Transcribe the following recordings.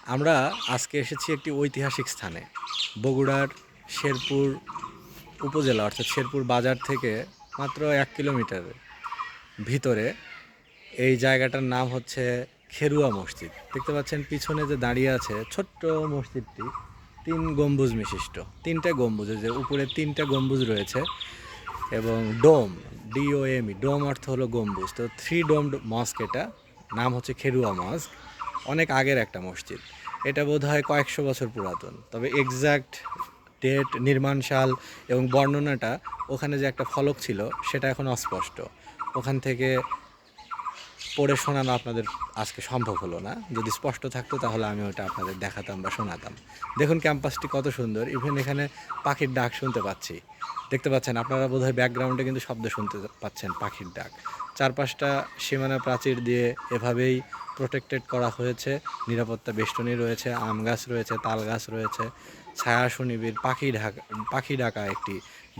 আমরা আজকে এসেছি একটি ঐতিহাসিক স্থানে, বগুড়ার শেরপুর উপজেলা অর্থাৎ শেরপুর বাজার থেকে মাত্র 1 কিলোমিটার ভিতরে। এই জায়গাটার নাম হচ্ছে খেরুয়া মসজিদ। দেখতে পাচ্ছেন পিছনে যে দাঁড়িয়ে আছে ছোট্ট মসজিদটি, 3 গম্বুজ বিশিষ্ট। 3টে গম্বুজ, যে উপরে 3টে গম্বুজ রয়েছে এবং ডোম, DOME, ডোম অর্থ হলো গম্বুজ। তো 3 ডোমড মস্ক, এটা নাম হচ্ছে খেরুয়া মস্ক। অনেক আগের একটা মসজিদ, এটা বোধ হয় কয়েকশো বছর পুরাতন, তবে এক্স্যাক্ট ডেট, নির্মাণ সাল এবং বর্ণনাটা ওখানে যে একটা ফলক ছিল সেটা এখন অস্পষ্ট। ওখান থেকে পড়ে শোনানো আপনাদের আজকে সম্ভব হলো না। যদি স্পষ্ট থাকতো তাহলে আমি ওটা আপনাদের দেখাতাম বা শোনাতাম। দেখুন ক্যাম্পাসটি কত সুন্দর, ইভেন এখানে পাখির ডাক শুনতে পাচ্ছি। দেখতে পাচ্ছেন আপনারা বোধহয় ব্যাকগ্রাউন্ডে কিন্তু শব্দ শুনতে পাচ্ছেন পাখির ডাক। চারপাশটা সীমানা প্রাচীর দিয়ে এভাবেই প্রোটেক্টেড করা হয়েছে, নিরাপত্তা বেষ্টনী রয়েছে, আম গাছ রয়েছে, তাল গাছ রয়েছে, ছায়া সুনিবিড়, পাখি ডাকা একটি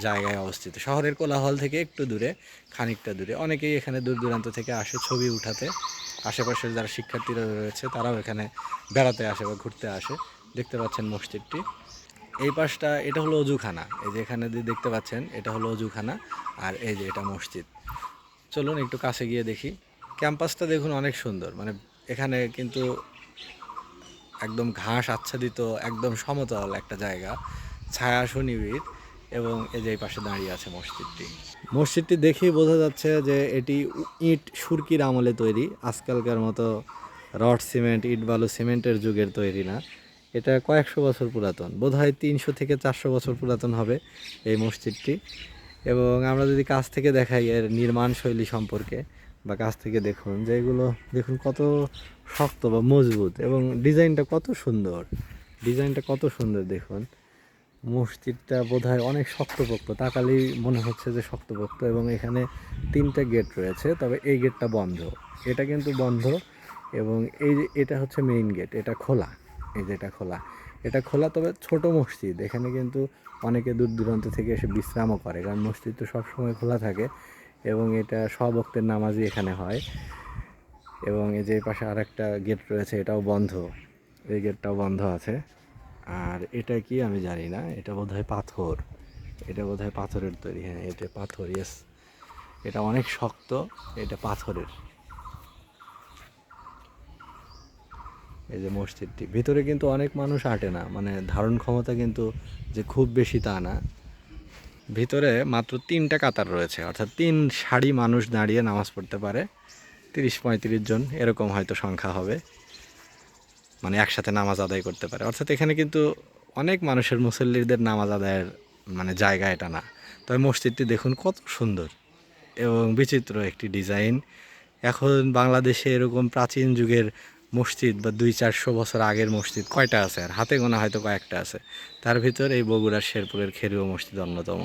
জায়গায় অবস্থিত। শহরের কোলাহল থেকে একটু দূরে, খানিকটা দূরে। অনেকেই এখানে দূর দূরান্ত থেকে আসে ছবি উঠাতে। আশেপাশের যারা শিক্ষার্থীরা রয়েছে তারাও এখানে বেড়াতে আসে বা ঘুরতে আসে। দেখতে পাচ্ছেন মসজিদটি, এই পাশটা এটা হলো অজুখানা। এই যে এখানে দেখতে পাচ্ছেন এটা হলো অজুখানা, আর এই যে এটা মসজিদ। চলুন একটু কাছে গিয়ে দেখি। ক্যাম্পাসটা দেখুন অনেক সুন্দর, মানে এখানে কিন্তু একদম ঘাস আচ্ছাদিত, একদম সমতল একটা জায়গা, ছায়া সুনিবিড়। এবং এই যে এই পাশে দাঁড়িয়ে আছে মসজিদটি। মসজিদটি দেখেই বোঝা যাচ্ছে যে এটি ইট সুরকির আমলে তৈরি, আজকালকার মতো রড সিমেন্ট, ইট বালু সিমেন্টের যুগের তৈরি না। এটা কয়েকশো বছর পুরাতন, বোধহয় 300 থেকে 400 বছর পুরাতন হবে এই মসজিদটি। এবং আমরা যদি কাছ থেকে দেখাই এর নির্মাণ শৈলী সম্পর্কে, বা কাছ থেকে দেখুন যে এগুলো দেখুন কত শক্ত বা মজবুত, এবং ডিজাইনটা কত সুন্দর, ডিজাইনটা কত সুন্দর দেখুন। মসজিদটা বোধহয় অনেক শক্তপোক্ত, তাকালেই মনে হচ্ছে যে শক্তপোক্ত। এবং এখানে 3টে গেট রয়েছে, তবে এই গেটটা বন্ধ, এটা কিন্তু বন্ধ। এবং এই যে এটা হচ্ছে মেইন গেট, এটা খোলা। এই যে এটা খোলা, এটা খোলা, তবে ছোট মসজিদ। এখানে কিন্তু অনেকে দূর দূরান্ত থেকে এসে বিশ্রামও করে, কারণ মসজিদ তো সবসময় খোলা থাকে এবং এটা সব ওয়াক্তের নামাজই এখানে হয়। এবং এই যে পাশে আর একটা গেট রয়েছে, এটাও বন্ধ, এই গেটটাও বন্ধ আছে। আর এটা কি আমি জানি না, এটা বোধহয় পাথর, এটা বোধহয় পাথরের তৈরি। হ্যাঁ, এটা পাথর, ইয়েস, এটা অনেক শক্ত, এটা পাথরের। এই যে মসজিদটি, ভিতরে কিন্তু অনেক মানুষ আটে না, মানে ধারণ ক্ষমতা কিন্তু যে খুব বেশি তা না। ভিতরে মাত্র 3টে কাতার রয়েছে, অর্থাৎ 3 সারি মানুষ দাঁড়িয়ে নামাজ পড়তে পারে। 30-35 জন এরকম হয়তো সংখ্যা হবে, মানে একসাথে নামাজ আদায় করতে পারে। অর্থাৎ এখানে কিন্তু অনেক মানুষের, মুসল্লিদের নামাজ আদায়ের মানে জায়গা এটা না। তবে মসজিদটি দেখুন কত সুন্দর এবং বিচিত্র একটি ডিজাইন। এখন বাংলাদেশে এরকম প্রাচীন যুগের মসজিদ বা 200-400 বছর আগের মসজিদ কয়টা আছে? আর হাতে গোনা হয়তো কয়েকটা আছে। তার ভিতর এই বগুড়ার শেরপুরের খেরুয়া মসজিদ অন্যতম।